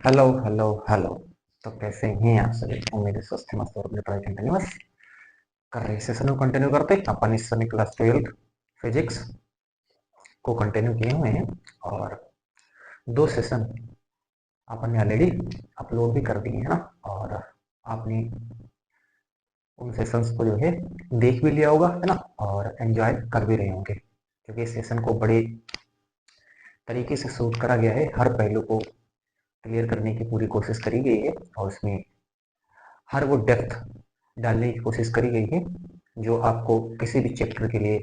Hello hello hello. तो कैसे हैं आप सभी? उम्मीद है स्वस्थ मस्त और अपनी पढ़ाई कंटिन्यूअस कर रहे सेशन को कंटिन्यू करते अपन इस समय क्लास 12 फिजिक्स को कंटिन्यू किए हुए हैं और दो सेशन अपन ने ऑलरेडी अपलोड भी कर दिए हैं ना। और आपने उन सेशंस को जो है देख भी लिया होगा है ना, और एंजॉय कर भी रहे होंगे क्योंकि इस सेशन को बड़े तरीके से शूट करा गया है। हर पहलू को क्लियर करने की पूरी कोशिश करी गई है और उसमें हर वो डेप्थ डालने की कोशिश करी गई है जो आपको किसी भी चैप्टर के लिए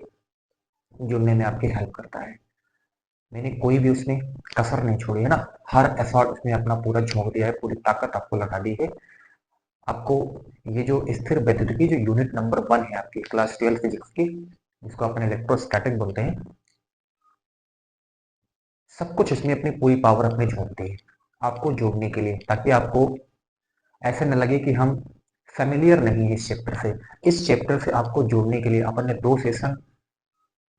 जुड़ने में आपकी हेल्प करता है। मैंने कोई भी उसमें कसर नहीं छोड़ी है ना, हर एफर्ट उसमें अपना पूरा झोंक दिया है, पूरी ताकत आपको लगा दी है। आपको ये जो स्थिर वैद्युतिकी जो यूनिट नंबर 1 है आपकी क्लास 12 फिजिक्स की, जिसको अपन इलेक्ट्रोस्टैटिक बोलते हैं, सब कुछ इसमें अपनी पूरी पावर अपने झोंक दी है आपको जोड़ने के लिए, ताकि आपको ऐसे न लगे कि हम फेमिलियर नहीं है इस चैप्टर से। इस चैप्टर से आपको जोड़ने के लिए अपन ने दो सेशन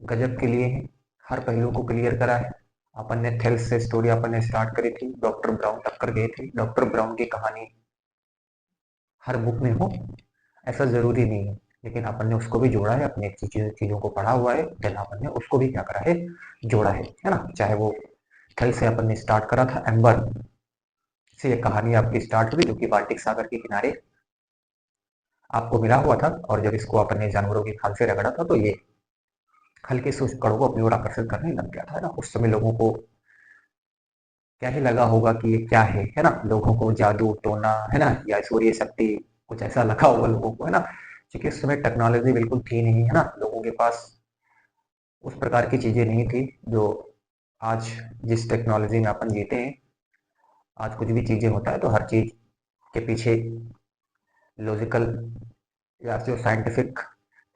गजब के लिए हैं, हर पहलू को क्लियर करा है। अपन ने थेल्स से स्टोरी अपन ने स्टार्ट करी थी, डॉक्टर ब्राउन तक कर गए थे। डॉक्टर ब्राउन की कहानी हर बुक में हो ऐसा जरूरी नहीं है, लेकिन अपन ने उसको भी जोड़ा है, अपनी अच्छी चीजों को पढ़ा हुआ है, देन अपन ने उसको भी क्या करा है, जोड़ा है ना। चाहे वो थेल्स से अपन ने स्टार्ट करा था, एम्बर से ये कहानी आपकी स्टार्ट हुई जो कि बाल्टिक सागर के किनारे आपको मिला हुआ था, और जब इसको अपन ने जानवरों की खाल से रगड़ा था तो ये हल्के से उस कण को अपनी ओर आकर्षित करने लग गया था ना। उस समय लोगों को क्या ही लगा होगा कि ये क्या है ना। लोगों को जादू टोना है ना, या सूर्य शक्ति, कुछ ऐसा लगा होगा लोगों को है ना, क्योंकि उस समय टेक्नोलॉजी बिल्कुल थी नहीं है ना, लोगों के पास उस प्रकार की चीजें नहीं थी जो आज जिस टेक्नोलॉजी में अपन जीते हैं। आज कुछ भी चीजें होता है तो हर चीज के पीछे लॉजिकल या जो साइंटिफिक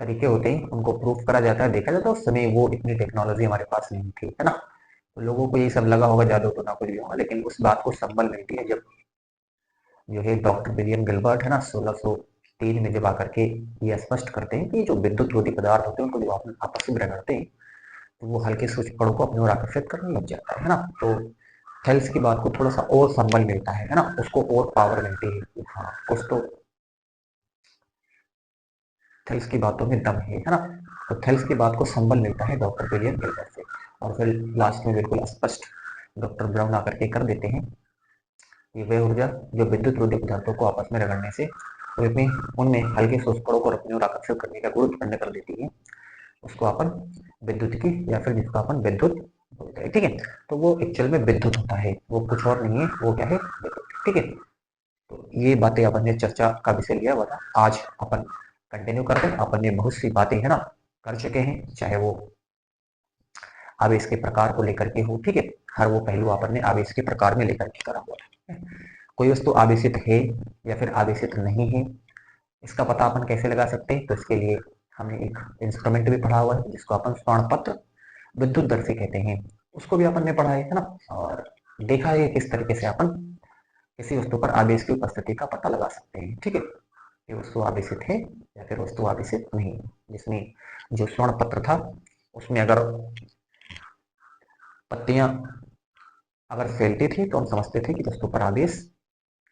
तरीके होते हैं उनको प्रूफ करा जाता है, देखा जाता है। उस समय वो इतनी टेक्नोलॉजी हमारे पास नहीं थी है ना, तो लोगों को ये सब लगा होगा जादू टोना कुछ भी होगा, लेकिन उस बात को संबल मिलती है जब जो है डॉक्टर विलियम गिलबर्ट है ना 1603 में जब आकर के ये स्पष्ट करते हैं कि जो विद्युत रोधी पदार्थ होते हैं उनको जब आपस में रगड़ते हैं तो वो हल्के सूक्ष्म कणों को अपनी ओर आकर्षित करने लग जाता है ना। तो थेल्स की बात को थोड़ा सा और संबल मिलता है ना, उसको और पावर मिलती है। हाँ, कुछ तो थेल्स की बातों में दम है ना। तो थेल्स की बात को संबल मिलता है डॉक्टर विलियम गिलबर्ट से, और फिर लास्ट में बिल्कुल स्पष्ट डॉक्टर ब्राउन आकर के कर देते हैं कि वह ऊर्जा जो विद्युत रोधी पदार्थों को आपस में रगड़ने से उनमें उनमें हल्के शोषकों को अपनी ओर आकर्षित करने का गुण उत्पन्न कर देती है, उसको अपन विद्युत की या फिर जिसको अपन विद्युत बोलते हैं। ठीक है, तो वो एक्चुअल में विद्युत होता है, वो कुछ और नहीं है, वो क्या है, विद्युत। ठीक है, तो ये बातें अपन ने चर्चा का विषय लिया हुआ था, आज अपन कंटिन्यू करते हैं। अपन ने बहुत सी बातें है ना कर चुके हैं, चाहे वो आवेश के प्रकार को लेकर के हो। ठीक है, हर वो पहलू अपन ने आवेश के प्रकार में लेकर के करा हुआ है। कोई वस्तु आवेशित है या फिर आवेशित नहीं है, इसका पता अपन कैसे लगा सकते हैं? तो इसके लिए हमने एक इंस्ट्रूमेंट भी पढ़ा हुआ है जिसको अपन स्वर्ण पत्र विद्युत दर्शी कहते हैं, उसको भी अपन ने पढ़ा है ना। और देखा है किस तरीके से अपन किसी वस्तु पर आवेश की उपस्थिति का पता लगा सकते हैं। ठीक है, ये वस्तु आवेशित है या फिर वस्तु आवेशित नहीं है। जिसमें जो स्वर्ण पत्र था उसमें अगर पत्तियां अगर फैलती थी तो हम समझते थे कि वस्तु पर आवेश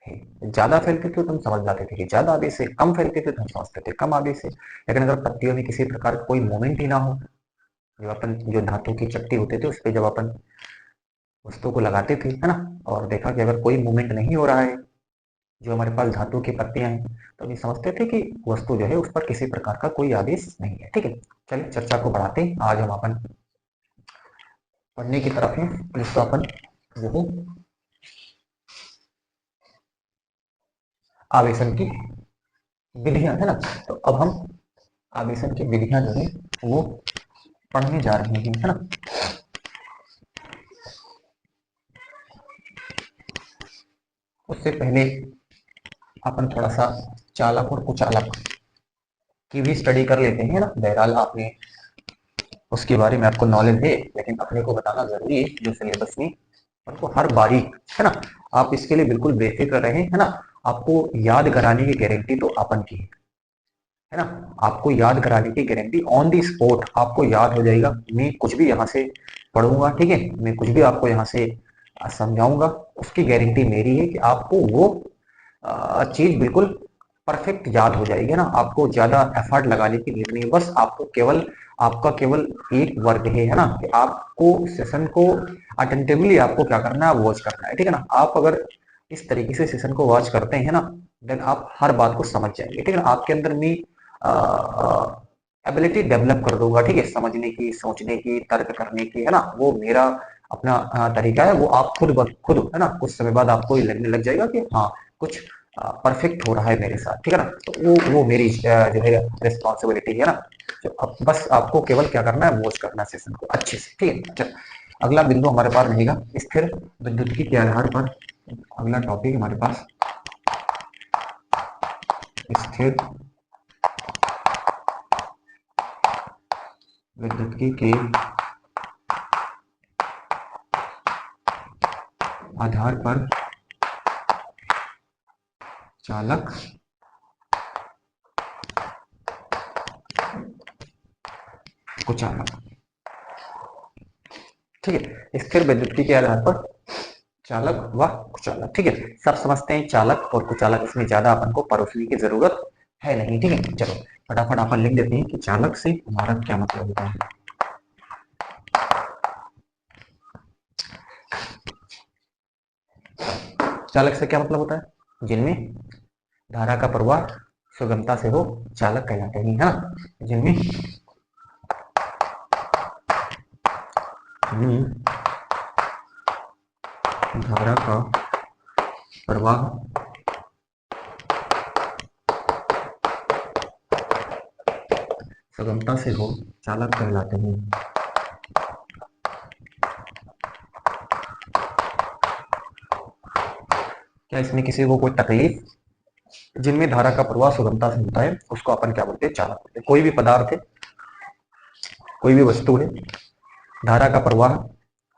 है, ज्यादा फैलती थी तो हम समझ जाते थे कि ज्यादा आवेश है, कम फैलती थी तो हम समझते थे कम आवेश है। लेकिन अगर पत्तियों में किसी प्रकार का कोई मूवमेंट ही ना हो, जब अपन जो धातु की चट्टी होती थी उस पर जब अपन वस्तु को लगाते थे है ना, और देखा कि अगर कोई मूवमेंट नहीं हो रहा है, जो हमारे पास धातु की पत्तियां हैं, तो हम समझते थे कि वस्तु जो है उस पर किसी प्रकार का कोई आवेश नहीं है। ठीक है, चलिए चर्चा को बढ़ाते हैं। आज हम अपन पढ़ने की तरफ है, जिसको अपन जो है आवेशन की विधियां है ना, तो अब हम आवेशन की विधियां जो है वो पढ़ने जा रहे हैं है ना। उससे पहले अपन थोड़ा सा चालक और कुचालक की भी स्टडी कर लेते हैं ना। बहरहाल आपने उसके बारे में आपको नॉलेज है, लेकिन अपने को बताना जरूरी है जो सिलेबस में आपको हर बारीक है ना। आप इसके लिए बिल्कुल बेफिक्र रहे है ना, आपको याद कराने की गारंटी तो अपन की है ना। आपको याद कराने की गारंटी ऑन दी स्पॉट आपको याद हो जाएगा। मैं कुछ भी यहाँ से पढ़ूंगा, ठीक है, मैं कुछ भी आपको यहाँ से समझाऊंगा, उसकी गारंटी मेरी है कि आपको वो चीज बिल्कुल परफेक्ट याद हो जाएगी ना। आपको ज्यादा एफर्ट लगाने की नीड नहीं है, बस आपको केवल आपका केवल एक वर्क है ना, कि आपको सेशन को अटेंटिवली आपको क्या करना है, वॉच करना है, ठीक है ना। आप अगर इस तरीके से सेशन को वॉच करते हैं ना, देन आप हर बात को समझ जाएंगे, ठीक है ना। आपके अंदर में एबिलिटी डेवलप कर दूंगा, ठीक है, समझने की, सोचने की, तर्क करने की, है ना। वो मेरा अपना तरीका है, वो आप खुद है ना, कुछ समय बाद आपको ये लगने लग जाएगा कि हाँ कुछ परफेक्ट हो रहा है मेरे साथ, ठीक है ना। तो वो मेरी जो है रिस्पॉन्सिबिलिटी है ना। तो अब बस आपको केवल क्या करना है, वॉच करना है सेशन को अच्छे से, ठीक है। चल, अगला बिंदु हमारे पास रहेगा स्थिर विद्युत के आधार पर। अगला टॉपिक हमारे पास स्थिर विद्युत के आधार पर चालक कुचालक, ठीक है। स्थिर विद्युत के आधार पर चालक व कुचालक, ठीक है। सब समझते हैं चालक और कुचालक, इसमें ज्यादा अपन को परोसने की जरूरत है नहीं, ठीक है। चलो फटाफट अपन लिख देते हैं कि चालक से हमारा क्या मतलब होता है। चालक से क्या मतलब होता है, जिनमें धारा का प्रवाह सुगमता से हो, चालक कहलाते हैं, है ना। जिनमें धारा का प्रवाह सुगमता से हो, चालक कहलाते हैं। क्या इसमें किसी को कोई तकलीफ? जिनमें धारा का प्रवाह सुगमता से होता है उसको अपन क्या बोलते हैं, चालक बोलते हैं। कोई भी पदार्थ है, कोई भी वस्तु है, धारा का प्रवाह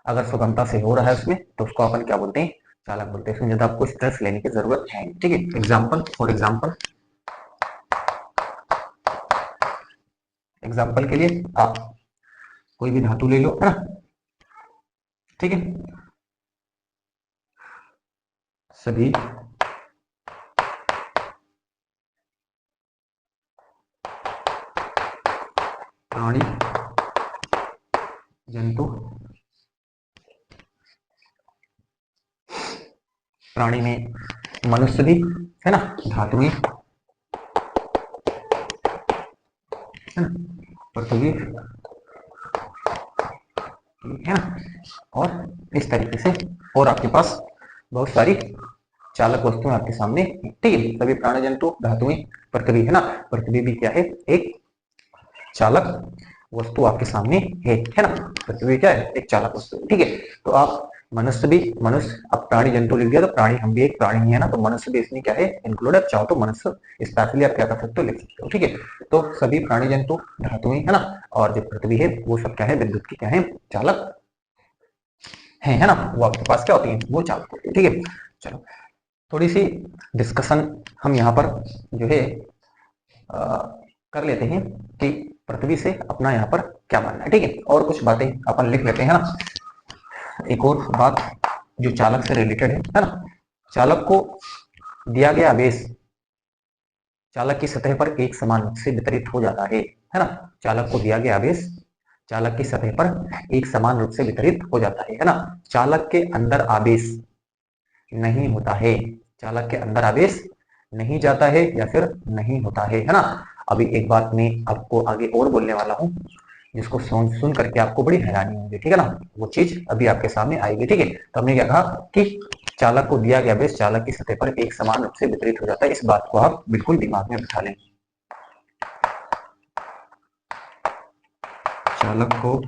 अगर सुगमता से हो रहा है उसमें, तो उसको अपन क्या बोलते हैं, चालक बोलते हैं। इसमें ज्यादा आपको स्ट्रेस लेने की जरूरत है, ठीक है। एग्जाम्पल, फॉर एग्जाम्पल, एग्जाम्पल के लिए आप कोई भी धातु ले लो, है ना, ठीक है। सभी प्राणी जंतु, प्राणी में मनुष्य भी, है ना, धातुएं, है ना, पृथ्वी, है ना, और इस तरीके से और आपके पास बहुत सारी चालक वस्तुएं आपके सामने, ठीक है। सभी प्राणी जंतु, धातुएं, पृथ्वी, है ना। पृथ्वी भी क्या है, एक चालक वस्तु आपके सामने है ना। पृथ्वी क्या है, एक चालक वस्तु, ठीक है। तो आप मनुष्य भी, मनुष्य, अब प्राणी जंतु लिख दिया तो प्राणी, हम भी एक प्राणी है ना, तो मनुष्य भी इसमें क्या है, इंक्लूड। आप चाहो तो मनुष्य स्पेशली आप क्या कर सकते हो, लिख सकते हो, ठीक है। तो सभी प्राणी जंतु, धातुएं, है ना, और जो पृथ्वी है वो सब क्या है, विद्युत की क्या है, चालक है ना। वो आपके पास क्या होती है, वो चालक होती है, ठीक है। चलो थोड़ी सी डिस्कशन हम यहाँ पर जो है कर लेते हैं कि पृथ्वी से अपना यहाँ पर क्या मानना है, ठीक है। और कुछ बातें अपन लिख लेते हैं ना। एक और बात जो चालक से रिलेटेड है ना, चालक को दिया गया आवेश चालक की सतह पर एक समान रूप से वितरित हो जाता है ना। चालक को दिया गया आवेश चालक की सतह पर एक समान रूप से वितरित हो जाता है ना। चालक के अंदर आवेश नहीं होता है, चालक के अंदर आवेश नहीं जाता है या फिर नहीं होता है ना। अभी एक बात मैं आपको आगे और बोलने वाला हूँ, जिसको सुन करके आपको बड़ी हैरानी होगी, ठीक है ना। वो चीज अभी आपके सामने आएगी, ठीक है। तो हमने क्या कहा कि चालक को दिया गया आवेश चालक की सतह पर एक समान रूप से वितरित हो जाता है। इस बात को आप बिल्कुल दिमाग में बिठा लें। चालक को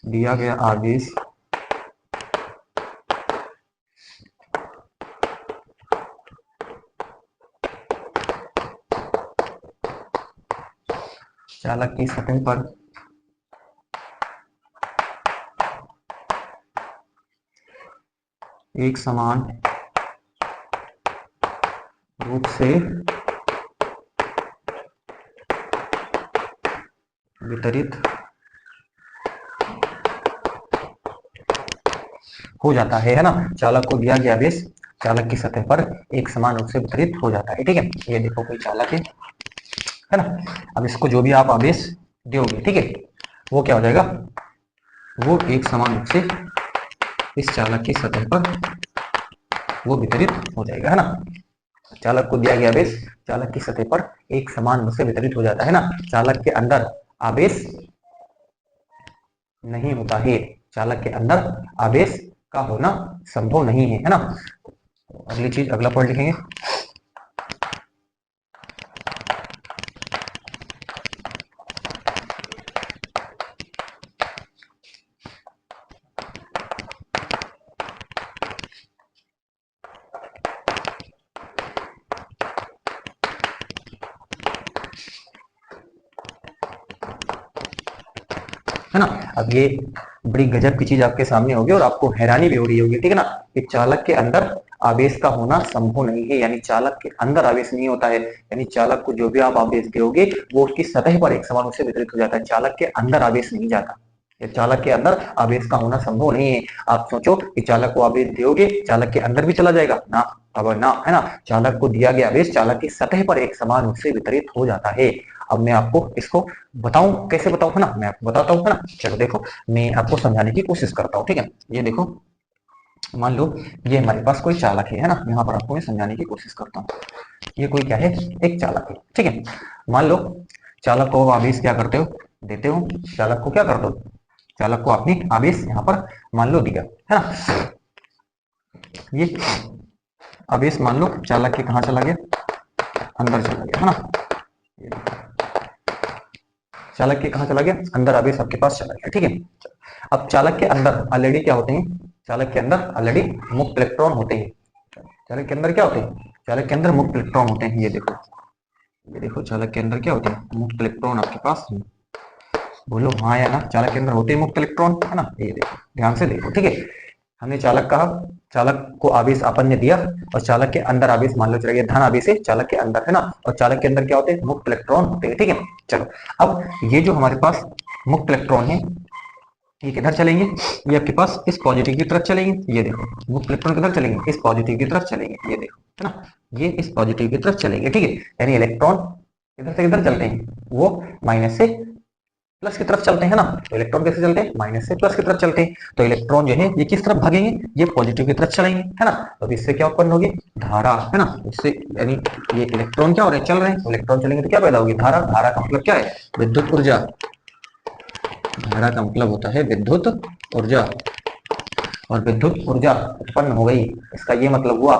दिया गया आवेश चालक की सतह पर एक समान रूप से वितरित हो जाता है ना। चालक को दिया गया आवेश चालक की सतह पर एक समान रूप से वितरित हो जाता है, ठीक है। ये देखो कोई चालक है ना। अब इसको जो भी आप आवेश दोगे, ठीक है, वो क्या हो जाएगा, वो एक समान रूप से इस चालक की सतह पर वो वितरित हो जाएगा, है ना। चालक को दिया गया आवेश चालक की सतह पर एक समान रूप से वितरित हो जाता है ना। चालक के अंदर आवेश नहीं होता है, चालक के अंदर आवेश का होना संभव नहीं है ना। अगली चीज, अगला पॉइंट लिखेंगे। है ना। अब ये बड़ी गजब की चीज आपके सामने होगी और आपको हैरानी भी हो रही होगी, ठीक है ना, कि चालक के अंदर आवेश का होना संभव नहीं है, यानी चालक के अंदर आवेश नहीं होता है, यानी चालक को जो भी आप आवेश दोगे वो उसकी सतह पर एक समान रूप से वितरित हो जाता है, चालक के अंदर आवेश नहीं जाता। ये चालक के अंदर आवेश का होना संभव नहीं है। आप सोचो कि चालक को आवेश दोगे, चालक के अंदर भी चला जाएगा ना, अब ना, है ना। चालक को दिया गया आवेश चालक की सतह पर एक समान रूप से वितरित हो जाता है। अब मैं आपको इसको बताऊं, कैसे बताऊं, है ना, मैं आपको बताता हूं, है ना। चलो देखो, मैं आपको समझाने की कोशिश करता हूं, ठीक है। ये देखो, मान लो ये हमारे पास कोई चालक है ना, यहाँ पर आपको मैं समझाने की कोशिश करता हूँ। ये कोई क्या है, एक चालक है, ठीक है। मान लो चालक को आवेश क्या करते हो, देते हो, चालक को क्या करते हो, चालक को आपने आवेश यहाँ पर मान लो दिया, है ना। ये आवेश मान लो चालक के कहाँ चला गया, अंदर चला गया, है ना। चालक के कहाँ चला गया, अंदर आवेश आपके पास चला गया, ठीक है। अब चालक के अंदर ऑलरेडी क्या होते हैं, चालक के अंदर ऑलरेडी मुक्त इलेक्ट्रॉन होते हैं। चालक के अंदर क्या होते हैं, चालक के अंदर मुक्त इलेक्ट्रॉन होते हैं। ये देखो, ये देखो, चालक के अंदर क्या होते हैं, मुक्त इलेक्ट्रॉन आपके पास है। बोलो हाँ या ना, चालक के अंदर होते हैं मुक्त इलेक्ट्रॉन, है ना। ये देखो, ध्यान से देखो, ठीक है। हमने चालक कहा, चालक को आवेश अपन ने दिया और चालक के अंदर आवेश मान लो चला गया, धन आवेश है चालक के अंदर, है ना। और चालक के अंदर क्या होते हैं, मुक्त इलेक्ट्रॉन होते हैं, ठीक है। चलो, अब ये जो हमारे पास मुक्त इलेक्ट्रॉन है, ये किधर चलेंगे, ये आपके पास इस पॉजिटिव की तरफ चलेंगे। ये देखो, मुक्त इलेक्ट्रॉन किधर चलेंगे, इस पॉजिटिव की तरफ चलेंगे, ये देखो, है ना। ये इस पॉजिटिव की तरफ चलेंगे, ठीक है। यानी इलेक्ट्रॉन इधर से किधर चलते हैं, वो माइनस से प्लस की तरफ चलते हैं ना। तो इलेक्ट्रॉन कैसे चलते हैं, माइनस से प्लस की तरफ चलते हैं। तो इलेक्ट्रॉन जो है ये किस तरफ भागेंगे, ये पॉजिटिव की तरफ चलेंगे, है ना। तो इससे क्या उत्पन्न होगी, धारा, है ना। इससे यानी ये इलेक्ट्रॉन क्या हो रहे हैं, चल रहे हैं, इलेक्ट्रॉन चलेंगे तो क्या पैदा होगी, धारा। धारा का मतलब क्या है, विद्युत ऊर्जा। धारा का मतलब होता है विद्युत ऊर्जा, और विद्युत ऊर्जा उत्पन्न हो गई। इसका ये मतलब हुआ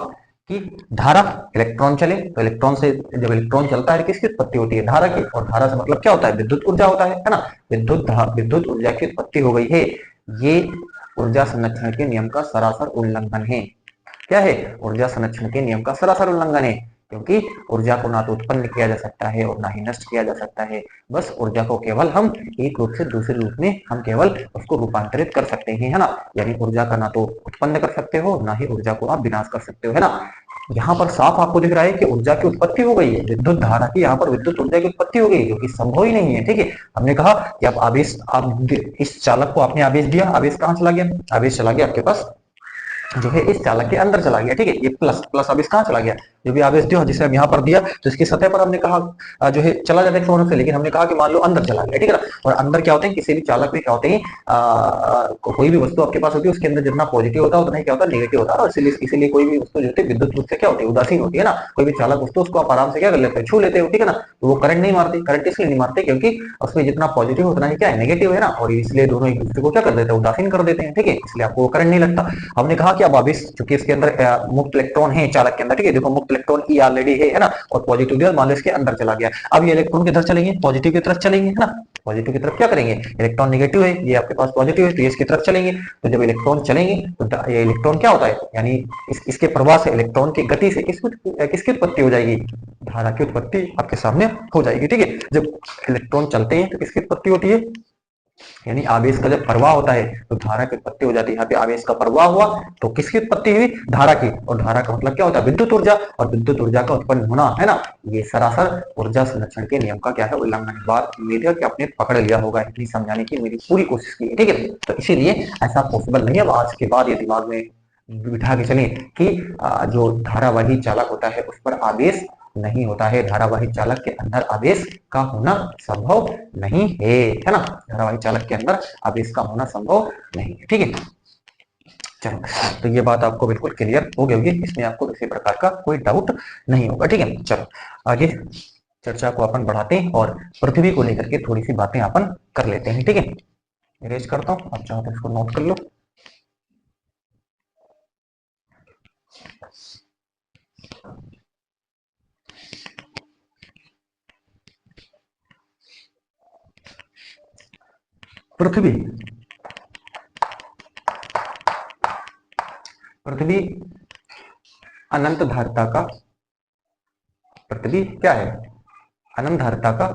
कि धारा, इलेक्ट्रॉन चले तो इलेक्ट्रॉन से, जब इलेक्ट्रॉन चलता है किसकी उत्पत्ति होती है, धारा की। और धारा से मतलब क्या होता है, विद्युत ऊर्जा होता है ना। विद्युत ऊर्जा की उत्पत्ति हो गई है। ये ऊर्जा संरक्षण के नियम का सरासर उल्लंघन है। क्या है, ऊर्जा संरक्षण के नियम का सरासर उल्लंघन है, क्योंकि ऊर्जा को ना तो उत्पन्न किया जा सकता है और ना ही नष्ट किया जा सकता है। बस ऊर्जा को केवल हम एक रूप से दूसरे रूप में हम केवल उसको रूपांतरित कर सकते हैं, है ना। यानी ऊर्जा का ना तो उत्पन्न कर सकते हो, ना ही ऊर्जा को आप विनाश कर सकते हो, है ना। यहाँ पर साफ आपको दिख रहा है कि ऊर्जा की उत्पत्ति हो गई है, विद्युत धारा की, यहाँ पर विद्युत ऊर्जा की उत्पत्ति हो गई, जो कि संभव ही नहीं है, ठीक है। हमने कहा कि आप आवेश, आप इस चालक को आपने आवेश दिया, आवेश कहाँ चला गया, आवेश चला गया आपके पास जो है इस चालक के अंदर चला गया, ठीक है। ये प्लस प्लस आवेश कहाँ चला गया, जो भी आवेश दिया जिसे हम यहाँ पर दिया तो इसकी सतह पर हमने कहा जो है चला जाता है इलेक्ट्रॉन से, लेकिन हमने कहा कि मान लो अंदर चला गया, ठीक है ना। और अंदर क्या होते हैं, किसी भी चालक में क्या होते हैं, कोई भी वस्तु आपके पास होती है उसके अंदर जितना पॉजिटिव होता है उतना ही क्या होता है, नेगेटिव होता है। और इसीलिए कोई भी वस्तु जो होती है विद्युत रूप से क्या होती है, उदासीन होती है ना। कोई भी चालक वस्तु उसको आप आराम से क्या कर लेते हैं, छू लेते हो, ठीक है ना। तो वो करंट नहीं मारती, करंट इसलिए नहीं मारते क्योंकि उसमें जितना पॉजिटिव उतना ही क्या है, नेगेटिव है ना। और इसलिए दोनों एक दूसरे को क्या कर देते हैं, उदासीन कर देते हैं, ठीक है। इसलिए आपको करंट नहीं लगता। हमने कहा कि अब आवेश चूंकि इसके अंदर मुक्त इलेक्ट्रॉन है चालक के अंदर, ठीक है। देखो मुक्त इलेक्ट्रॉन ई ऑलरेडी है ना, और पॉजिटिव दिया मान लो इसके अंदर चला गया। अब ये इलेक्ट्रॉन किधर चलेंगे, पॉजिटिव की तरफ चलेंगे, है ना। पॉजिटिव की तरफ क्या करेंगे, इलेक्ट्रॉन नेगेटिव है, ये आपके पास पॉजिटिव है तो ये इसकी तरफ चलेंगे। तो जब इलेक्ट्रॉन चलेंगे तो ये इलेक्ट्रॉन क्या होता है, यानी इसके प्रवाह से, इलेक्ट्रॉन की गति से किसकी उत्पत्ति हो जाएगी, धारा की उत्पत्ति आपके सामने हो जाएगी, ठीक है। जब इलेक्ट्रॉन चलते हैं तो किसकी उत्पत्ति होती है, यानी आवेश का जब प्रवाह होता है तो धारा की उत्पत्ति हो जाती है। यहाँ पे आवेश का प्रवाह हुआ तो किसकी उत्पत्ति हुई? धारा की। और धारा का मतलब क्या होता है? विद्युत ऊर्जा। और विद्युत ऊर्जा का उत्पन्न होना है ना, ये सरासर ऊर्जा संरक्षण के नियम का क्या है? उल्लंघन। बात उम्मीद है कि आपने पकड़ लिया होगा, इतनी समझाने की मेरी पूरी कोशिश की है, ठीक है। तो इसीलिए ऐसा पॉसिबल नहीं है। अब आज के बाद ये दिमाग में बिठा के चलें कि जो धारावाही चालक होता है उस पर आवेश नहीं होता है। धारावाही चालक के अंदर आवेश का होना संभव नहीं है ना। धारावाही चालक के अंदर आवेश का होना संभव नहीं है, ठीक है। चलो, तो ये बात आपको बिल्कुल क्लियर हो गई होगी, इसमें आपको किसी प्रकार का कोई डाउट नहीं होगा, ठीक है। चलो आगे चर्चा को अपन बढ़ाते हैं और पृथ्वी को लेकर के थोड़ी सी बातें अपन कर लेते हैं, ठीक है। इरेज करता हूँ, आप चाहो तो इसको नोट कर लो। पृथ्वी पृथ्वी अनंत धारिता का, पृथ्वी क्या है? अनंत धारिता का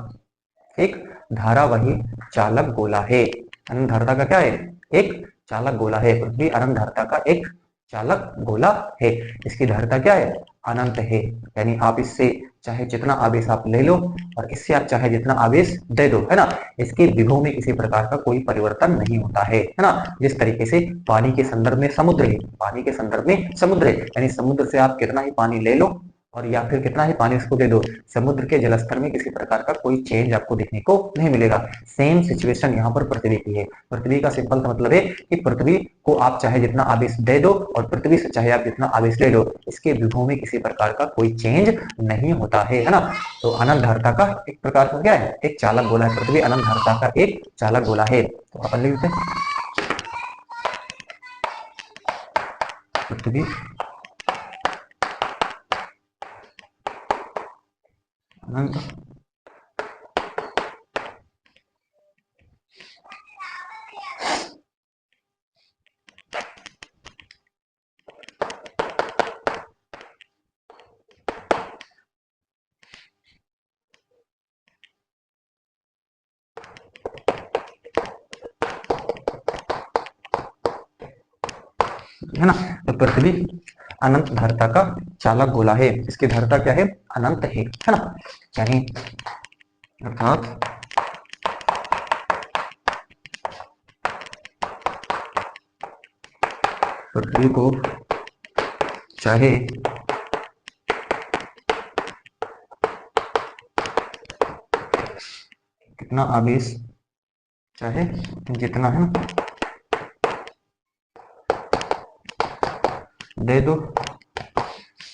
एक धारावाही चालक गोला है। अनंत धारिता का क्या है? एक चालक गोला है। पृथ्वी अनंत धारिता का एक चालक गोला है। इसकी धारिता क्या है? अनंत है। यानी आप इससे चाहे जितना आवेश आप ले लो और इससे आप चाहे जितना आवेश दे दो, है ना, इसके विभव में किसी प्रकार का कोई परिवर्तन नहीं होता है ना। जिस तरीके से पानी के संदर्भ में समुद्र है, पानी के संदर्भ में समुद्र है, यानी समुद्र से आप कितना ही पानी ले लो और या फिर कितना ही पानी उसको दे दो, समुद्र के जलस्तर में किसी प्रकार का कोई चेंज आपको देखने को नहीं मिलेगा। सेम सिचुएशन यहाँ पर पृथ्वी की है। पृथ्वी का सिंपल सा मतलब है कि पृथ्वी को आप चाहे जितना आवेश दे दो और पृथ्वी से चाहे आप जितना आवेश ले लो, इसके विभव में किसी प्रकार का कोई चेंज नहीं होता है ना। तो अनंत धारिता का एक प्रकार का क्या है? एक चालक गोला है। पृथ्वी अनंत धारिता का एक चालक गोला है। तो अपन लिखते हैं पृथ्वी अनंत है ना। तो पृथ्वी अनंत धारिता का चालक गोला है। इसकी धारिता क्या है? अनंत है ना। यानी अर्थात पृथ्वी को चाहे कितना आवेश चाहे जितना है दे दो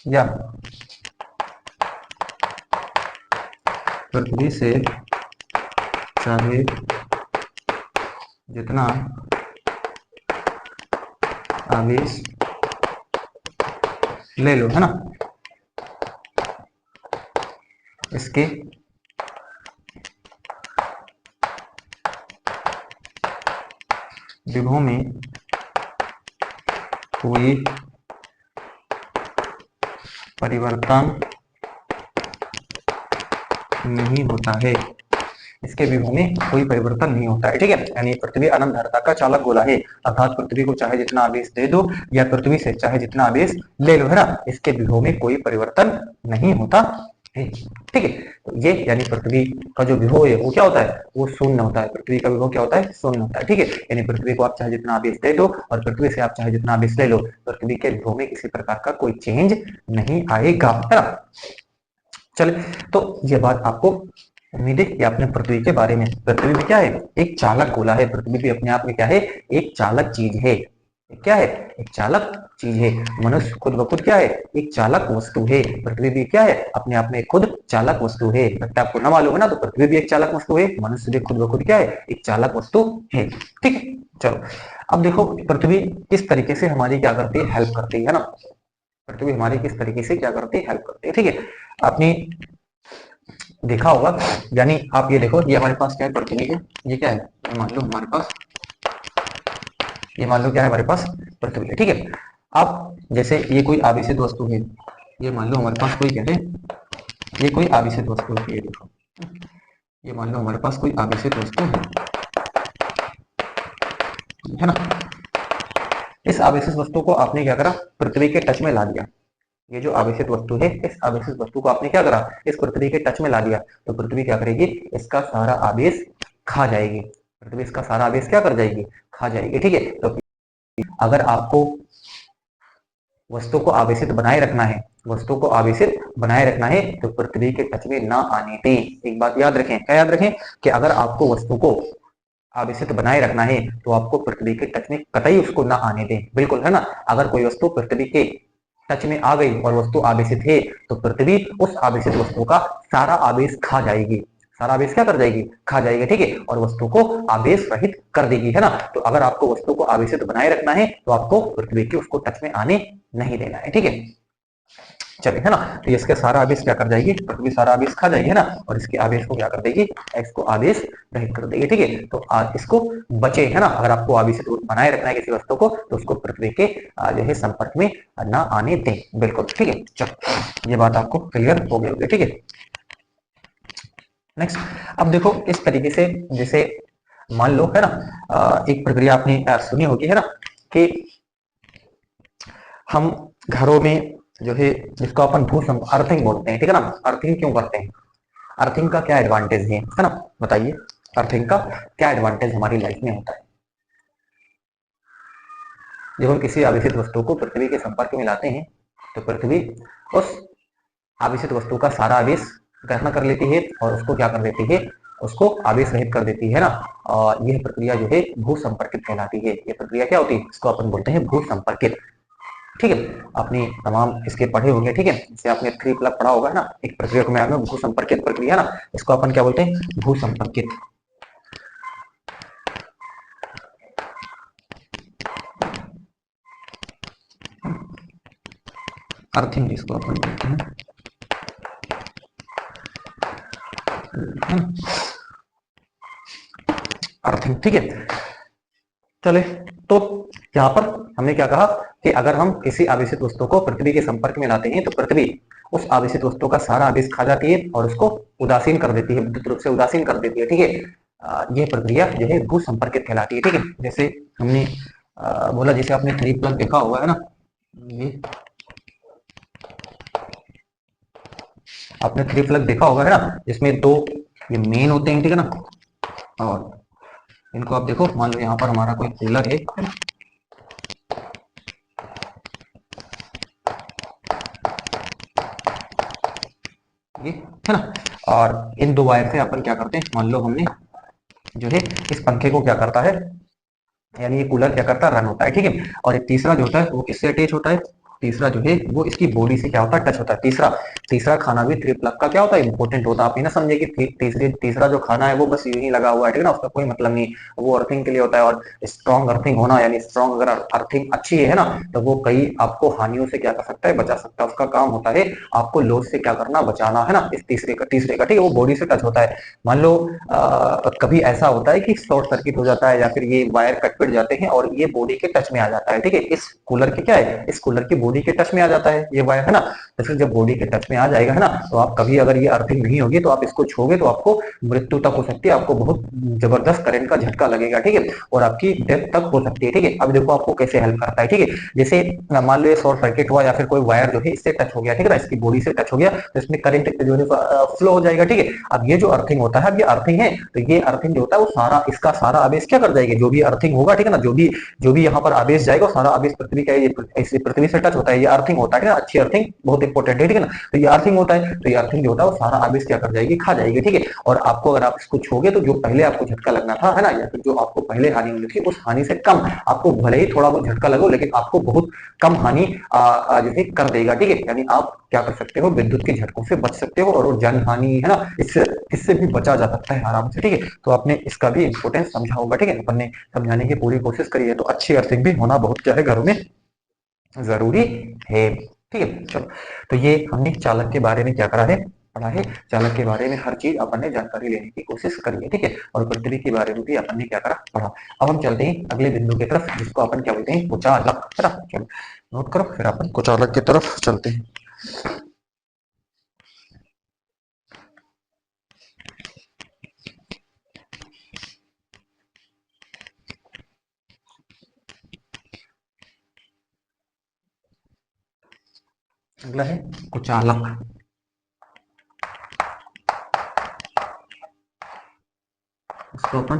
या पृथ्वी से चाहे जितना आवेश ले लो, है ना, इसके विभव में कोई परिवर्तन नहीं होता है। इसके विभव में कोई परिवर्तन नहीं होता है, ठीक है। यानी पृथ्वी अनंत धारिता का चालक गोला है, अर्थात पृथ्वी को चाहे जितना आवेश दे दो या पृथ्वी से चाहे जितना आवेश ले लो, है ना, इसके विभव में कोई परिवर्तन नहीं होता है, ठीक है। तो ये यानी पृथ्वी का जो विभव है वो क्या होता है? वो शून्य होता है। पृथ्वी का विभव क्या होता है? शून्य होता है, ठीक है। यानी पृथ्वी को आप चाहे जितना आवेश दे दो और पृथ्वी से आप चाहे जितना आवेश ले लो, पृथ्वी के विभव में किसी प्रकार का कोई चेंज नहीं आएगा, है ना। चले, तो ये बात आपको उम्मीद है कि आपने पृथ्वी के बारे में, पृथ्वी भी क्या है? एक चालक गोला है। पृथ्वी भी अपने आप में क्या है? एक चालक चीज है। क्या है? एक चालक चीज है। मनुष्य खुद ब खुद क्या है? एक चालक वस्तु है। पृथ्वी भी क्या है? अपने आप में खुद चालक वस्तु है। लगता है आपको ना मालूम है ना, तो पृथ्वी भी एक चालक वस्तु है, मनुष्य भी खुद ब खुद क्या है? एक चालक वस्तु है, ठीक है। चलो अब देखो पृथ्वी किस तरीके से हमारी क्या करती है? हेल्प करती है ना। पृथ्वी हमारी किस तरीके से क्या करती है? हेल्प करती है, ठीक है। आपने देखा होगा, यानी आप ये देखो, ये हमारे पास क्या है? पृथ्वी है। ये क्या है? मान लो हमारे पास, ये मान लो क्या है हमारे पास? पृथ्वी है, ठीक है। अब जैसे ये कोई आवेशित वस्तु है, ये मान लो हमारे पास कोई कहते हैं ये कोई आवेशित वस्तु है, ये देखो, ये मान लो हमारे पास कोई आवेशित वस्तु है, है ना। इस आवेशित वस्तु को आपने क्या करा, पृथ्वी के टच में ला दिया। ये जो आवेशित वस्तु है, इस आवेशित वस्तु को आपने क्या करा, इस पृथ्वी के टच में ला दिया, तो पृथ्वी क्या करेगी, इसका सारा आवेश खा जाएगी। पृथ्वी इसका सारा आवेश क्या कर जाएगी, खा जाएगी। ठीक है, तो अगर आपको वस्तु को आवेशित बनाए रखना है, वस्तु को आवेशित बनाए रखना है, तो पृथ्वी के टच में ना आने दें। एक बात याद रखें, क्या याद रखें, कि अगर आपको वस्तु को आवेशित बनाए रखना है तो आपको पृथ्वी के टच में कतई उसको ना आने दें। बिल्कुल, है ना। अगर कोई वस्तु पृथ्वी के टच में आ गई और वस्तु आवेशित है, तो पृथ्वी उस आवेशित वस्तु का सारा आवेश खा जाएगी। सारा आवेश क्या कर जाएगी, खा जाएगी। ठीक है, और वस्तु को आवेश रहित कर देगी, है ना। तो अगर आपको वस्तु को आवेशित बनाए रखना है तो आपको पृथ्वी के उसको टच में आने नहीं देना है। ठीक है, चलिए, है ना। तो इसके सारा आवेश क्या कर जाएगी, पृथ्वी सारा आवेश खा जाएगी, है ना, और इसके आवेश को क्या कर देगी, एक्स को आवेश रहित कर देगी। ठीक है, तो इसको बचे, है ना। अगर आपको आवेशित बनाए रखना है किसी वस्तु को, तो उसको पृथ्वी के जो है संपर्क में ना आने दें। बिल्कुल, ठीक है। चलो, ये बात आपको क्लियर हो गई होगी। ठीक है, नेक्स्ट। अब देखो, इस तरीके से जैसे मान लो, है ना, एक प्रक्रिया आपने सुनी होगी, है ना, कि हम घरों में जो है, जिसको अपन भू अर्थिंग बोलते हैं, ठीक है ना। अर्थिंग क्यों करते हैं, अर्थिंग का क्या एडवांटेज है ना, बताइए। अर्थिंग का क्या एडवांटेज हमारी लाइफ में होता है। जब हम किसी आवेशित वस्तु को पृथ्वी के संपर्क में लाते हैं, तो पृथ्वी उस आवेशित वस्तु का सारा आवेश ग्रहण कर लेती है और उसको क्या कर देती है, उसको आवेश रहित कर देती है ना। और यह प्रक्रिया जो है भू संपर्कित कहलाती है। यह प्रक्रिया क्या होती है, इसको अपन बोलते हैं भू संपर्कित। ठीक है, आपने तमाम इसके पढ़े होंगे। ठीक है, जैसे आपने 3 प्लग पढ़ा होगा ना, एक प्रक्रिया को मैं भू संपर्कित प्रक्रिया ना, इसको अपन क्या बोलते हैं, भू संपर्कित। अर्थिंग जिसको अपन बोलते हैं, अर्थिंग। ठीक है, चले, तो यहाँ पर हमने क्या कहा कि अगर हम किसी आवेशित वस्तु को पृथ्वी के संपर्क में लाते हैं, तो पृथ्वी उस आवेशित वस्तु का सारा आवेश खा जाती है और उसको उदासीन कर देती है, विद्युत रूप से उदासीन कर देती है। ठीक है, यह प्रक्रिया जो है भू संपर्कित कहलाती है। ठीक है, जैसे हमने बोला, जैसे आपने 3 प्लग देखा हुआ है ना, ये आपने 3 प्लग देखा होगा, है ना, जिसमें 2 ये मेन होते हैं, ठीक है ना, और इनको आप देखो, मान लो यहाँ पर हमारा कोई कूलर है ना, ये, है ना, और इन 2 वायर से अपन क्या करते हैं, मान लो हमने जो है इस पंखे को क्या करता है, यानी ये कूलर क्या करता है, रन होता है। ठीक है, और एक तीसरा जो होता है वो किससे अटैच होता है, तीसरा जो है वो इसकी बॉडी से क्या होता है, टच होता है। तीसरा तीसरा खाना भी 3 प्लग का क्या होता है, इंपॉर्टेंट होता है। आप ये ना समझे कि तीसरा जो खाना है वो बस यूं ही लगा हुआ है, ठीक है ना, उसका कोई मतलब नहीं, वो अर्थिंग के लिए होता है। और स्ट्रॉन्ग अर्थिंग होना, यानी स्ट्रॉन्ग अगर अर्थिंग अच्छी है ना, तो वो कई आपको हानियों से क्या कर सकता है, बचा सकता है। उसका काम होता है आपको लॉस से क्या करना, बचाना, है ना। इस तीसरे का ठीक है, वो बॉडी से टच होता है। मान लो कभी ऐसा होता है कि शॉर्ट सर्किट हो जाता है, या फिर ये वायर कट पिट जाते हैं और ये बॉडी के टच में आ जाता है। ठीक है, इस कूलर के क्या है, इस कूलर की बॉडी के टच में आ जाता है ये वायर, है ना। जैसे जब बॉडी के टच में आ जाएगा, है ना, तो आप कभी अगर ये अर्थिंग नहीं होगी तो आप इसको छूओगे तो आपको मृत्यु तक हो सकती है, आपको बहुत जबरदस्त करंट का झटका लगेगा। ठीक है, और आपकी डेथ तक हो सकती है। ठीक है, अब देखो आपको कैसे हेल्प करता है। ठीक है, जैसे मान लो ये शॉर्ट सर्किट हुआ, या फिर कोई वायर जो है इससे टच हो गया, ठीक है ना, इसकी बॉडी से टच हो गया, तो इसमें करंट जो है फ्लो हो जाएगा। ठीक है, अब ये जो अर्थिंग होता है, अब ये अर्थिंग है, तो ये अर्थिंग जो होता है वो सारा, इसका सारा आवेश क्या कर जाएगी, जो भी अर्थिंग होगा, ठीक है ना, जो भी यहाँ पर आवेश जाएगा, सारा आवेश पृथ्वी का, ये पृथ्वी से टच होता है, ये अर्थिंग होता है ना, अच्छी अर्थिंग बहुत इंपॉर्टेंट है। ठीक है ना, तो ये अर्थिंग होता है, तो ये अर्थिंग जो होता है वो सारा आवेश क्या कर जाएगी, खा जाएगी। ठीक है, और आपको अगर आप इसको छोगे तो जो पहले आपको झटका लगना था, है ना, या फिर जो आपको पहले हानि हुई थी, उस हानि से कम आपको भले ही थोड़ा बहुत झटका लगो, लेकिन आपको बहुत कम हानि जो है कर देगा। ठीक है, यानी आप क्या कर सकते हो, विद्युत के झटकों से बच सकते हो, और जन हानि, है ना, इससे भी बचा जा सकता है आराम से। ठीक है, तो आपने इसका भी इंपोर्टेंस समझा होगा। ठीक है, अपन ने समझाने की पूरी कोशिश करी है। तो अच्छी अर्थिंग भी होना बहुत क्या है, घरों में जरूरी है। ठीक है, चलो, तो ये हमने चालक के बारे में क्या करा है, पढ़ा है। चालक के बारे में हर चीज अपन ने जानकारी लेने की कोशिश करी है। ठीक है, और पृथ्वी के बारे में भी अपन ने क्या करा, पढ़ा। अब हम चलते हैं अगले बिंदु की तरफ, जिसको अपन क्या बोलते हैं, कुचालक, है ना। चलो, नोट करो, फिर अपन कुचालक की तरफ चलते हैं। अगला है कुचालक। इसको अपन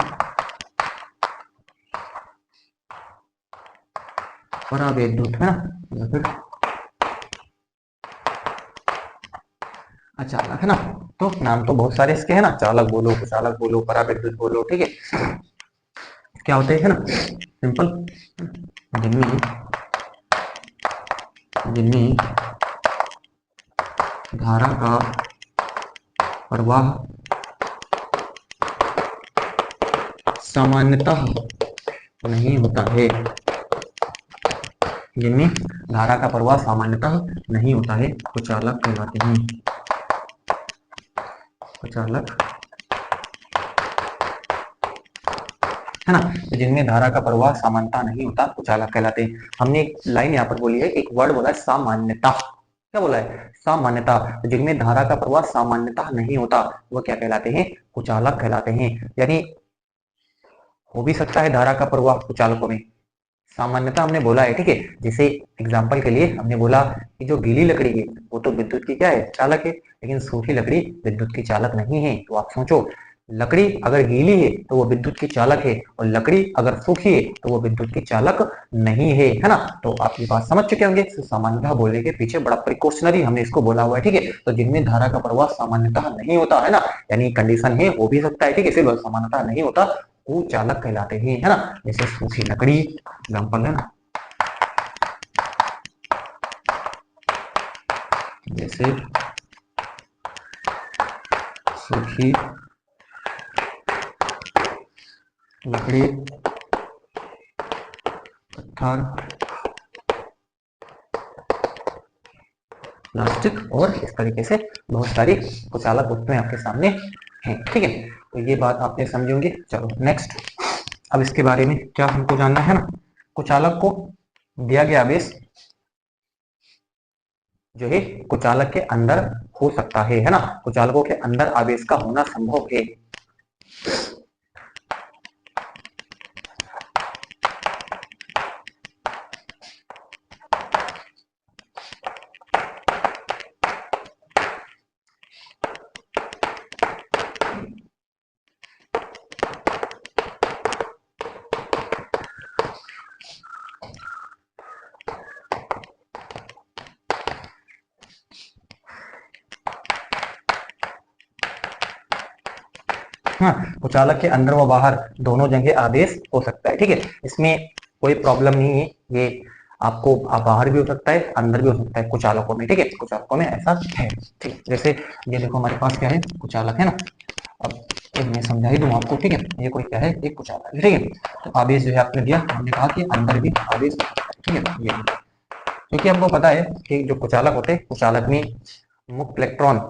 परावैद्युत है ना, या फिर अचालक है ना। तो नाम तो बहुत सारे इसके है ना, चालक बोलो, कुचालक बोलो, परावैद्युत बोलो, ठीक है। क्या होते हैं ना, सिंपल, जिनमें जिनमें धारा का प्रवाह सामान्यतः नहीं होता है, जिनमें धारा का प्रवाह सामान्यतः नहीं होता है, कुचालक कहलाते हैं। कुचालक है ना, जिनमें धारा का प्रवाह सामान्यतः नहीं होता, कुचालक कहलाते हैं। हमने एक लाइन यहाँ पर बोली है, एक वर्ड बोला है सामान्यता। क्या बोला है? सामान्यता। जिनमें धारा का प्रवाह सामान्यतः नहीं होता, वो क्या कहलाते हैं? कुचालक कहलाते हैं। यानी हो भी सकता है धारा का प्रवाह कुचालकों में, सामान्यता हमने बोला है, ठीक है। जैसे एग्जांपल के लिए हमने बोला कि जो गीली लकड़ी है वो तो विद्युत की क्या है? चालक है, लेकिन सूखी लकड़ी विद्युत की चालक नहीं है। तो आप सोचो, लकड़ी अगर गीली है तो वो विद्युत की चालक है, और लकड़ी अगर सूखी है तो वो विद्युत की चालक नहीं है ना। तो आप ये बात समझ चुके होंगे। सामान्यतः बोलने के पीछे बड़ा प्रिकॉशनरी हमने इसको बोला हुआ है, ठीक है। तो जिनमें धारा का प्रवाह सामान्यतः नहीं होता है ना, यानी कंडीशन है, हो भी सकता है, ठीक है, सिर्फ सामान्यतः नहीं होता, वो चालक कहलाते हैं, है ना। जैसे सूखी लकड़ी एग्जाम्पल है ना, जैसे सूखी लकड़ी, पत्थर, प्लास्टिक, और इस तरीके से बहुत सारी कुचालक वस्तुएं आपके सामने हैं, ठीक है। तो ये बात आपने समझी होंगी। चलो नेक्स्ट, अब इसके बारे में क्या हमको जानना है ना, कुचालक को दिया गया आवेश जो है कुचालक के अंदर हो सकता है ना, कुचालकों के अंदर आवेश का होना संभव है। हाँ, कुचालक के अंदर व बाहर दोनों जगह आदेश हो सकता है, ठीक है। इसमें कोई प्रॉब्लम नहीं है, ये आपको बाहर भी हो सकता है, अंदर भी हो सकता है कुचालकों में, ठीक है। कुचालकों में ऐसा है, ठीक। जैसे ये देखो हमारे पास क्या है, कुचालक है ना। अब एक मैं समझा ही दूं आपको, ठीक है। ये कोई क्या है? एक कुचालक है, ठीक है। तो आवेश जो है आपने दिया, हमने कहा कि अंदर भी आवेश हो सकता है, ठीक है। ये क्योंकि हमको पता है कि जो कुचालक होते हैं, कुचालक में मुक्त इलेक्ट्रॉन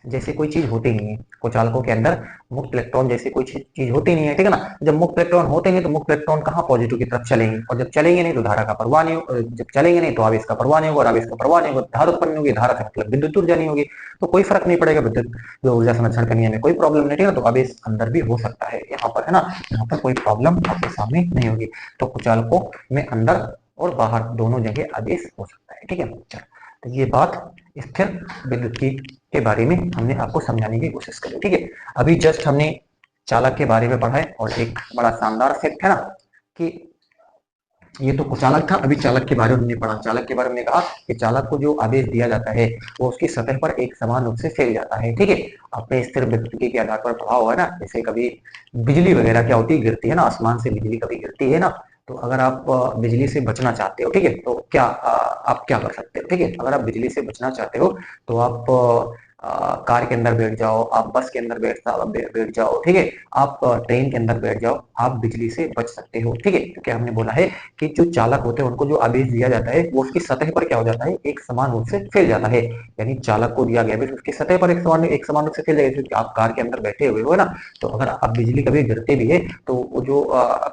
जैसे कोई चीज होती नहीं है, कुचालकों के अंदर मुक्त इलेक्ट्रॉन जैसी कोई चीज होती नहीं है, ठीक है ना। जब मुक्त इलेक्ट्रॉन होते हैं तो मुक्त इलेक्ट्रॉन कहाँ पॉजिटिव की तरफ चलेंगे, और जब चलेंगे नहीं तो धारा का प्रवाह नहीं होगा, जब चलेंगे नहीं तो आवेश का प्रवाह नहीं होगा, और आवेश का प्रवाह नहीं होगा, धारा उत्पन्न होगी, धारा से मतलब विद्युत ऊर्जा नहीं होगी, तो कोई फर्क नहीं पड़ेगा, विद्युत जो ऊर्जा संरक्षण के नियम में कोई प्रॉब्लम नहीं, ठीक है। तो आवेश अंदर भी हो सकता है यहाँ पर, है ना। यहाँ पर कोई प्रॉब्लम आपके सामने नहीं होगी। तो कुचालकों में अंदर और बाहर दोनों जगह आवेश हो सकता है, ठीक है। चलो, तो ये बात स्थिर विद्युत की के बारे में हमने आपको समझाने की कोशिश करी, ठीक है। अभी जस्ट हमने चालक के बारे में पढ़ा है, और एक बड़ा शानदार फैक्ट है ना कि ये तो कुचालक था, अभी चालक के बारे में हमने पढ़ा। चालक के बारे में कहा कि चालक को जो आवेश दिया जाता है वो उसकी सतह पर एक समान रूप से फैल जाता है, ठीक है। आपने स्थिर विद्युत के आधार पर पढ़ा होगा ना, जैसे कभी बिजली वगैरह क्या होती है, गिरती है ना, आसमान से बिजली कभी गिरती है ना, तो अगर आप बिजली से बचना चाहते हो, ठीक है, तो क्या आप क्या कर सकते हो, ठीक है। अगर आप बिजली से बचना चाहते हो तो आप कार के अंदर बैठ जाओ, आप बस के अंदर बैठ जाओ, ठीक है, आप ट्रेन के अंदर बैठ जाओ, आप बिजली से बच सकते हो, ठीक है। क्योंकि हमने बोला है कि जो चालक होते हैं उनको जो आवेश दिया जाता है वो उसकी सतह पर क्या हो जाता है, एक समान रूप से फैल जाता है। यानी चालक को दिया गया आवेश उसकी सतह पर एक समान रूप से फैल जाएगा, क्योंकि आप कार के अंदर बैठे हुए हो ना। तो अगर आप बिजली कभी गिरते भी है तो वो जो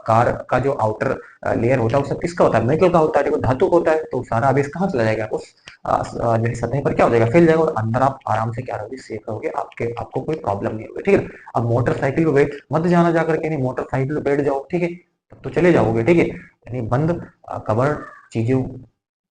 कार का जो आउटर लेयर होता है वो सब किसका होता है, मेटल का होता है, देखो धातु का होता है। तो सारा आवेश कहाँ चला जाएगा, उस जो है सतह पर क्या हो जाएगा, फैल जाएगा, और अंदर आप आराम से क्या रहोगे, सेफ रहोगे, आपको कोई प्रॉब्लम नहीं होगी, ठीक है। अब मोटरसाइकिल पे बैठ मत जाना जाकर के, नहीं मोटरसाइकिल पे बैठ जाओ, ठीक है, तब तो चले जाओगे, ठीक है। यानी बंद कवर चीजों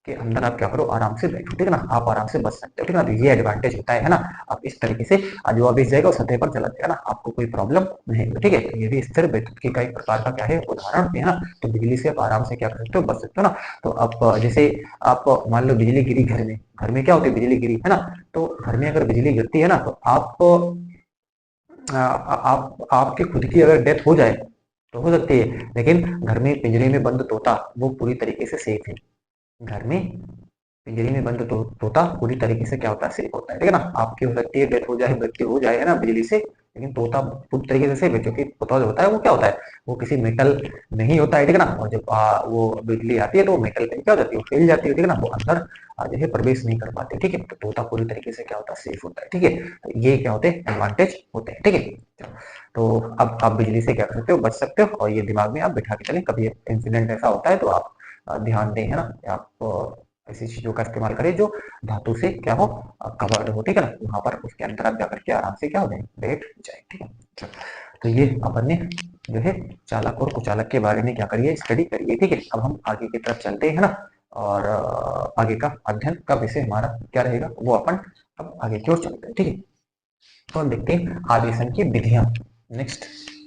के अंदर आप क्या करो, आराम से बैठो, ठीक है ना, आप आराम से बच सकते हो, ठीक है ना। तो ये एडवांटेज होता है ना। आप इस तरीके से जो आप जाएगा वो सतह पर चला जाएगा ना, आपको कोई प्रॉब्लम नहीं होगी, ठीक है। तो ये भी स्थिर विद्युत की का एक प्रकार का क्या है, उदाहरण है ना। तो बिजली से आप आराम से क्या कर सकते हो, बच सकते हो ना। तो आप जैसे आप मान लो बिजली गिरी घर में क्या होती है, बिजली गिरी है ना। तो घर में अगर बिजली गिरती है ना, तो आप आपके खुद की अगर डेथ हो जाए तो हो सकती है, लेकिन घर में पिंजरे में बंद तोता वो पूरी तरीके से सेफ है। घर में पिंजरे में बंद तोता पूरी तरीके से क्या होता है, सेफ होता है, ठीक है ना। आपकी हो सकती है डेथ हो जाए, मृत्यु हो जाए, है ना, बिजली से, लेकिन तोता पूरी तरीके से सेफ है, क्योंकि तोता जो होता है वो क्या होता है, वो किसी मेटल नहीं होता है, ठीक है ना। और जब वो बिजली आती है तो मेटल पे क्या हो जाती है, वो फैल जाती है, ठीक है ना, वो अंदर जो है प्रवेश नहीं कर पाती, ठीक है। तो तोता पूरी तरीके से क्या होता है, सेफ होता है, ठीक है। तो ये क्या होते हैं, एडवांटेज होते हैं, ठीक है। तो अब आप बिजली से क्या कर सकते हो, बच सकते हो, और ये दिमाग में आप बिठा के चलें, कभी इंसिडेंट ऐसा होता है तो आप ध्यान दें, है ना। आप ऐसी चीजों का इस्तेमाल करें जो धातु से क्या हो, कवर्ड हो, ठीक है ना। वहां पर उसके अंदर आप जाकर के आराम से क्या हो जाए, बैठ जाए, ठीक है। चलो, तो ये अपन ने जो है चालक और कुचालक के बारे में क्या करिए, स्टडी करिए, ठीक है। अब हम आगे की तरफ चलते हैं ना, और आगे का अध्ययन का विषय हमारा क्या रहेगा, वो अपन अब आगे की ओर चलते हैं, ठीक है। तो हम देखते हैं आवेशन की विधियां, नेक्स्ट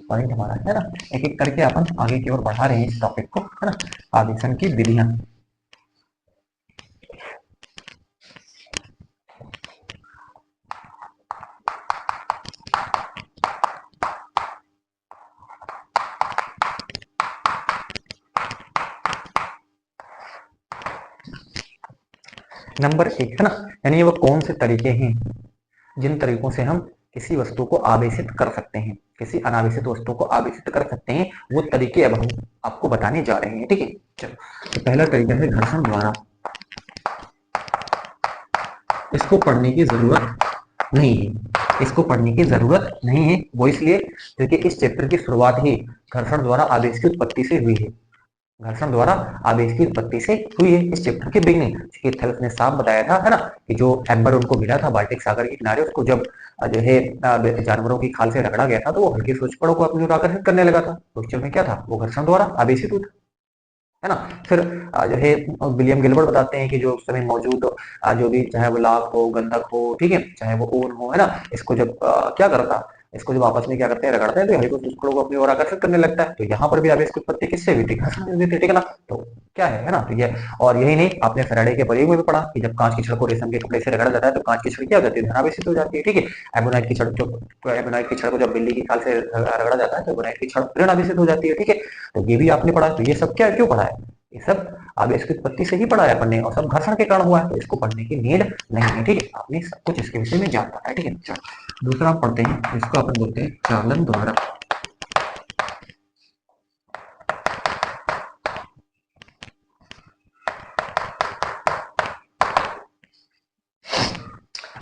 पॉइंट हमारा है ना। एक एक करके अपन आगे की ओर बढ़ा रहे हैं इस टॉपिक को, है ना। आवेशन की विधियां। नंबर एक है ना, यानी वो कौन से तरीके हैं जिन तरीकों से हम किसी वस्तु को आवेशित कर सकते हैं, किसी अनावेशित वस्तु को आवेशित कर सकते हैं, वो तरीके अब हम आपको बताने जा रहे हैं, ठीक है। चलो, तो पहला तरीका है घर्षण द्वारा। इसको पढ़ने की जरूरत नहीं है, इसको पढ़ने की जरूरत नहीं है, वो इसलिए क्योंकि इस चैप्टर की शुरुआत ही घर्षण द्वारा आवेश की उत्पत्ति से हुई है। घर्षण द्वारा आवेश की उत्पत्ति से हुई है इस चैप्टर की बिगनिंग। थेल्स ने साफ बताया था, है ना, कि जो एम्बर उनको मिला था बाल्टिक सागर के किनारे, उसको जब जो है जानवरों की खाल से रगड़ा गया था, तो वो हल्के सूक्ष्म को अपनी ओर आकर्षित करने लगा था। तो उस में क्या था, वो घर्षण द्वारा आवेशित हुआ, है ना। फिर जो है विलियम गिलबर्ट बताते हैं कि जो उस समय मौजूद जो भी, चाहे वो लाख हो, गंधक हो, ठीक है, चाहे वो ऊन हो, है ना, इसको जब क्या करता, इसको जब आपस में क्या करते हैं, रगड़ते हैं, तो हल्के सूक्ष्म को अपनी ओर आकर्षित करने लगता है। तो यहाँ पर भी आवेश की उत्पत्ति किससे हुई थी, घर्षण से हुई थी, ठीक है ना। तो क्या है ना, तो ये, और यही नहीं, आपने फैराडे के प्रयोग में भी पढ़ा कि जब कांच की छड़ को रेशम के कपड़े से रगड़ा जाता है तो कांच की छड़ क्या हो जाती है, धनावेशित हो जाती है, ठीक है। एबोनाइट की छड़ एबोनाइट की छड़ को जब बिल्ली की खाल से रगड़ा जाता है तो एबोनाइट की छड़ ऋणावेशित हो जाती है, ठीक है। तो ये भी आपने पढ़ा। तो ये सब क्या क्यों पढ़ा है, ये सब आवेश की उत्पत्ति से ही पढ़ा है अपन ने, और सब घर्षण के कारण हुआ है, तो इसको पढ़ने की नीड नहीं है, ठीक है। आपने सब कुछ इसके विषय में जान पड़ा है, ठीक है। चलो, दूसरा आप पढ़ते हैं, इसको अपन बोलते हैं चालन द्वारा।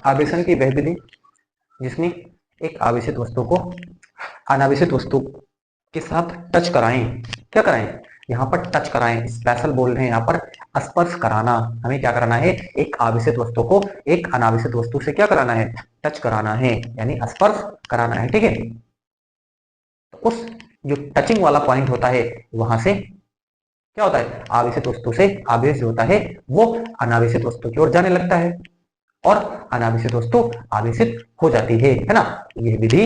आवेशन की वह विधि जिसमें एक आवेशित वस्तु को अनावेशित वस्तु के साथ टच कराएं, क्या कराएं, यहाँ पर टच कराएं, स्पेशल बोल रहे हैं यहाँ पर, स्पर्श कराना। हमें क्या कराना है, एक आवेशित वस्तु को एक अनावेशित वस्तु से क्या कराना है, टच कराना है, यानी स्पर्श कराना है, ठीक है। तो उस जो टचिंग वाला पॉइंट होता है, वहां से क्या होता है, आवेशित वस्तु से आवेश जो होता है वो अनावेशित वस्तु की ओर जाने लगता है, और अनावेशित वस्तु आवेशित हो जाती है ना। यह विधि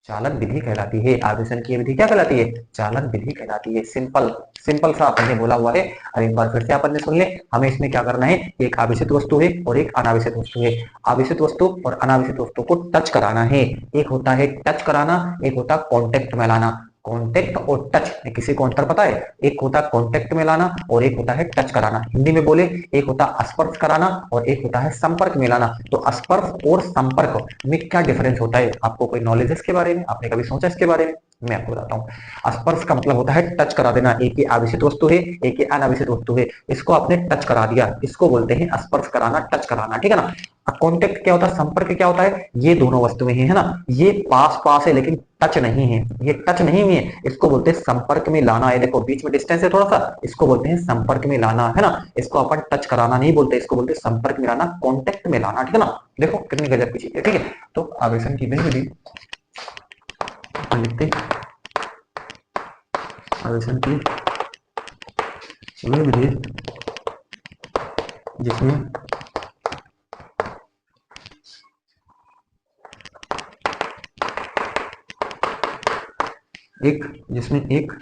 चालन विधि कहलाती है। आवेशन की विधि क्या कहलाती है, चालन विधि कहलाती है। सिंपल सिंपल सा अपन ने बोला हुआ है, और एक बार फिर से अपन ने सुन ले। हमें इसमें क्या करना है, एक आवेशित वस्तु है और एक अनावेशित वस्तु है। आवेशित वस्तु और अनावेशित वस्तु को टच कराना है। एक होता है टच कराना, एक होता है कॉन्टेक्ट में लाना। कॉन्टेक्ट और टच में किसी को अंतर पता है, एक होता है कॉन्टेक्ट में लाना और एक होता है टच कराना। हिंदी में बोले, एक होता है स्पर्श कराना और एक होता है संपर्क में लाना। तो स्पर्श और संपर्क में क्या डिफरेंस होता है, आपको कोई नॉलेज है इसके बारे में, आपने कभी सोचा इसके बारे में, मैं आपको बताता हूँ। स्पर्श का मतलब होता है टच करा देना, एक ही आवेशित वस्तु है एक ही अनावेशित वस्तु है, इसको आपने टच करा दिया, इसको बोलते हैं स्पर्श कराना, टच कराना, ठीक है ना। कॉन्टेक्ट क्या होता है, संपर्क क्या होता है, ये दोनों वस्तुएं हैं, है ना, ये पास पास है लेकिन टच नहीं है, ये टच नहीं हुई है, इसको बोलते हैं संपर्क में लाना है। देखो बीच में डिस्टेंस है थोड़ा सा, इसको बोलते हैं संपर्क में लाना, है ना। इसको अपन टच कराना नहीं बोलते, इसको बोलते हैं संपर्क में लाना, कॉन्टेक्ट में लाना, ठीक है ना। देखो कितनी गजब की चीज है, ठीक है। तो आवेशन की वह विधि लिखते, आवेशन की वह विधि जिसमें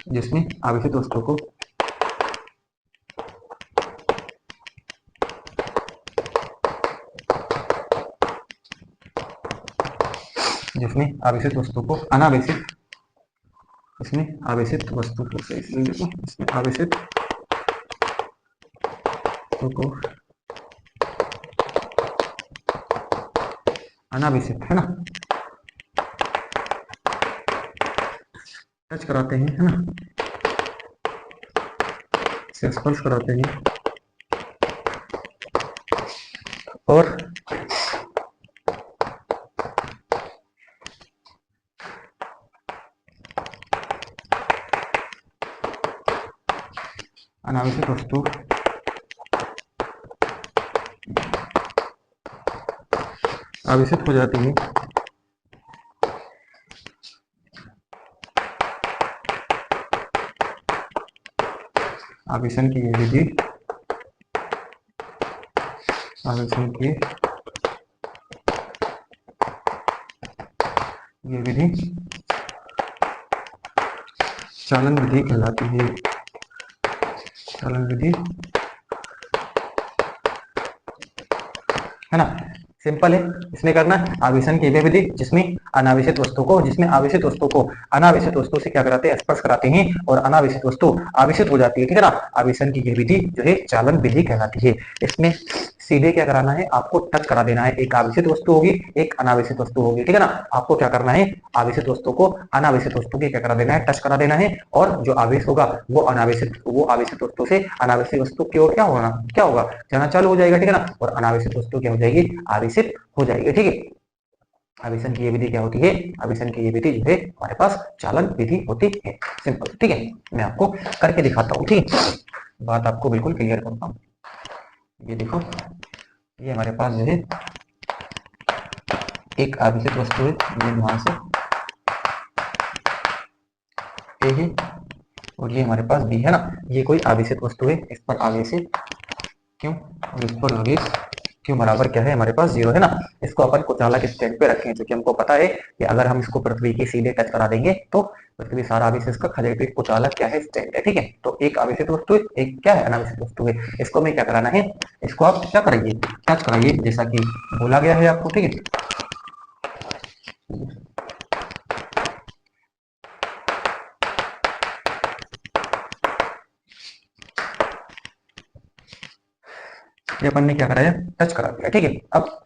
जिसमें आवेशित वस्तु को अनावेशित इसमें आवेशित वस्तु को इसमें आवेशित वस्तु को अनावेशित है ना टच कराते हैं, है ना, से स्पर्श कराते हैं और अनावश्यक वस्तु आवेशित हो जाती है। आवेशन की ये विधि चालन विधि कहलाती है। चालन विधि है ना, सिंपल है। इसमें करना है आवेशन की यह विधि जिसमें अनावेशित वस्तु को अनावेशित वस्तु से क्या कराते हैं, स्पर्श कराते हैं और अनावेशित वस्तु आवेशित हो जाती है, ठीक है ना। आवेशन की यह विधि जो है चालन विधि कहलाती है। इसमें सीधे क्या कराना है, आपको टच करा देना है। एक आवेशित वस्तु होगी, एक अनावेशित वस्तु होगी, ठीक है ना। आपको क्या करना है, आवेशित वस्तु को अनावेशित वस्तु के क्या करा देना है, टच करा देना है और जो आवेश होगा वो आवेशित वस्तु से अनावेशित वस्तु की ओर क्या होगा, जाना चालू हो जाएगा, ठीक है ना। और अनावेशित वस्तु क्या हो जाएगी, आवेशित हो जाएगी, ठीक है। आवेशन की ये विधि क्या होती है, आवेशन की ये विधि जो है हमारे पास चालन विधि होती है। सिंपल, ठीक है। मैं आपको करके दिखाता हूँ, ठीक है, बात आपको बिल्कुल क्लियर करता हूँ। ये देखो, ये हमारे पास जो है एक आवेशित वस्तु है, ये वहां से ए है और ये हमारे पास बी है ना। ये कोई आवेशित वस्तु है, इस पर आवेश क्यों और इस पर आवेश क्यों बराबर क्या है, हमारे पास 0 है ना। इसको अपन कुचालक स्टैंड पे रखें, क्योंकि हमको पता है कि अगर हम इसको पृथ्वी के सीधे टच करा देंगे तो पृथ्वी सारा आवेश इसका खा जाएगा। कुचालक क्या है, स्टैंड है, ठीक है। तो एक आवेशित वस्तु है, एक क्या है, अनावेशित वस्तु है। इसको हमें क्या कराना है, इसको आप क्या कराइए, टच कराइए, जैसा कि बोला गया है आपको, ठीक है। ये अपन ने क्या कराया, टच करा दिया, ठीक है। अब